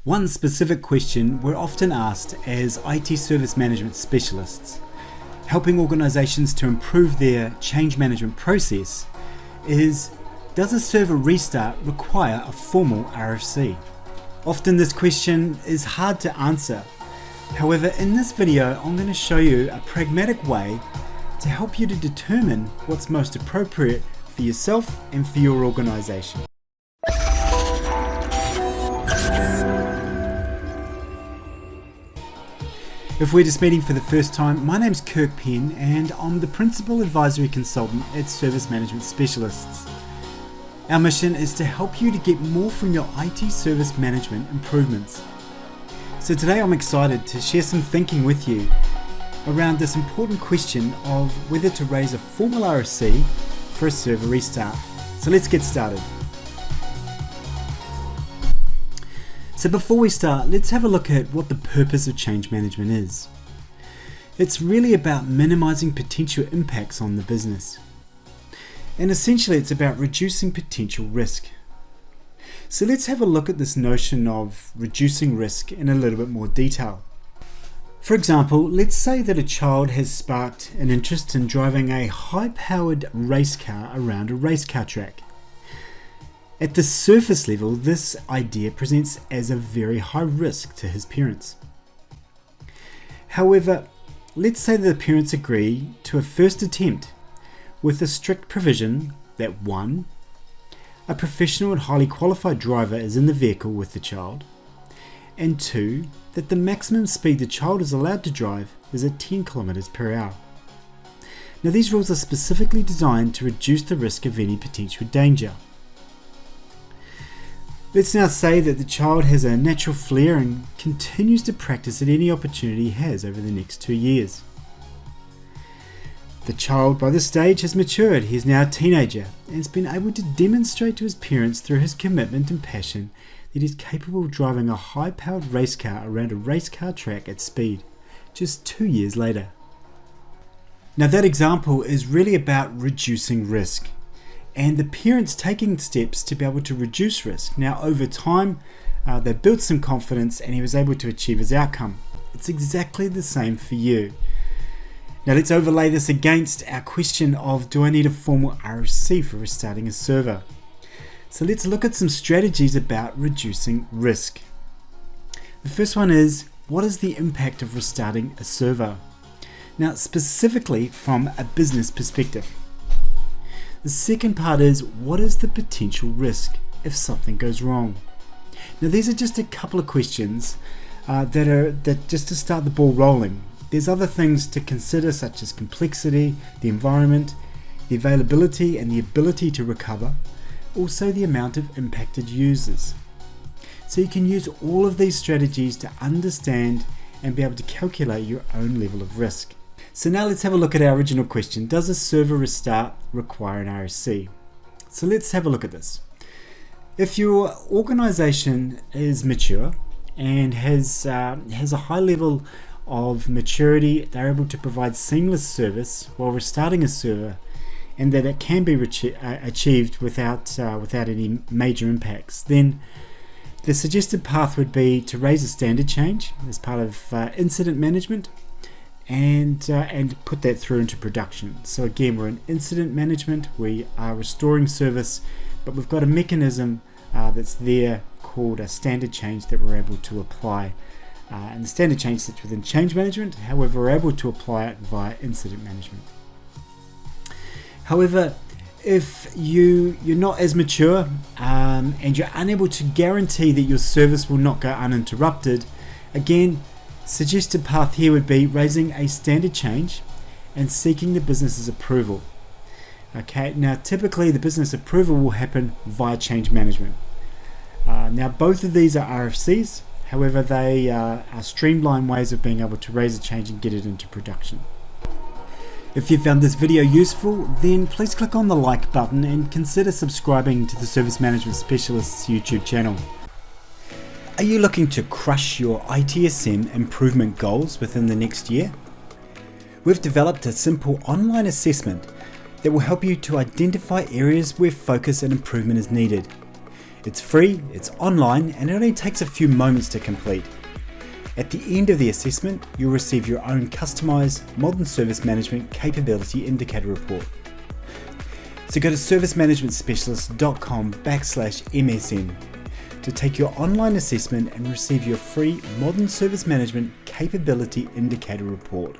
One specific question we're often asked as IT service management specialists, helping organizations to improve their change management process, is: does a server restart require a formal RFC? Often this question is hard to answer. However, in this video, I'm going to show you a pragmatic way to help you to determine what's most appropriate for yourself and for your organization. If we're just meeting for the first time, my name's Kirk Penn and I'm the Principal Advisory Consultant at Service Management Specialists. Our mission is to help you to get more from your IT service management improvements. So today I'm excited to share some thinking with you around this important question of whether to raise a formal RFC for a server restart. So let's get started. So before we start, let's have a look at what the purpose of change management is. It's really about minimizing potential impacts on the business. And essentially it's about reducing potential risk. So let's have a look at this notion of reducing risk in a little bit more detail. For example, let's say that a child has sparked an interest in driving a high-powered race car around a race car track. At the surface level, this idea presents as a very high risk to his parents. However, let's say that the parents agree to a first attempt with a strict provision that 1. A professional and highly qualified driver is in the vehicle with the child, and 2. That the maximum speed the child is allowed to drive is at 10 km per hour. Now these rules are specifically designed to reduce the risk of any potential danger. Let's now say that the child has a natural flair and continues to practice at any opportunity he has over the next 2 years. The child by this stage has matured. He is now a teenager and has been able to demonstrate to his parents through his commitment and passion that he is capable of driving a high-powered race car around a race car track at speed, just 2 years later. Now that example is really about reducing risk, and the parents taking steps to be able to reduce risk. Now over time, they built some confidence and he was able to achieve his outcome. It's exactly the same for you. Now let's overlay this against our question of, do I need a formal RFC for restarting a server? So let's look at some strategies about reducing risk. The first one is, what is the impact of restarting a server? Now specifically from a business perspective. The second part is, what is the potential risk if something goes wrong? Now these are just a couple of questions that just to start the ball rolling. There's other things to consider such as complexity, the environment, the availability and the ability to recover, also the amount of impacted users. So you can use all of these strategies to understand and be able to calculate your own level of risk. So now let's have a look at our original question. Does a server restart require an RFC? So let's have a look at this. If your organization is mature and has a high level of maturity, they're able to provide seamless service while restarting a server, and that it can be achieved without any major impacts, then the suggested path would be to raise a standard change as part of incident management and put that through into production. So again, we're in incident management, we are restoring service, but we've got a mechanism that's there called a standard change that we're able to apply. And the standard change sits within change management, however we're able to apply it via incident management. However, if you're not as mature and you're unable to guarantee that your service will not go uninterrupted, again, suggested path here would be raising a standard change and seeking the business's approval. Okay, now typically the business approval will happen via change management. Now both of these are RFCs, however they are streamlined ways of being able to raise a change and get it into production. If you found this video useful, then please click on the like button and consider subscribing to the Service Management Specialists YouTube channel. Are you looking to crush your ITSM improvement goals within the next year? We've developed a simple online assessment that will help you to identify areas where focus and improvement is needed. It's free, it's online, and it only takes a few moments to complete. At the end of the assessment, you'll receive your own customised Modern Service Management Capability Indicator Report. So go to servicemanagementspecialist.com/MSN to take your online assessment and receive your free Modern Service Management Capability Indicator Report.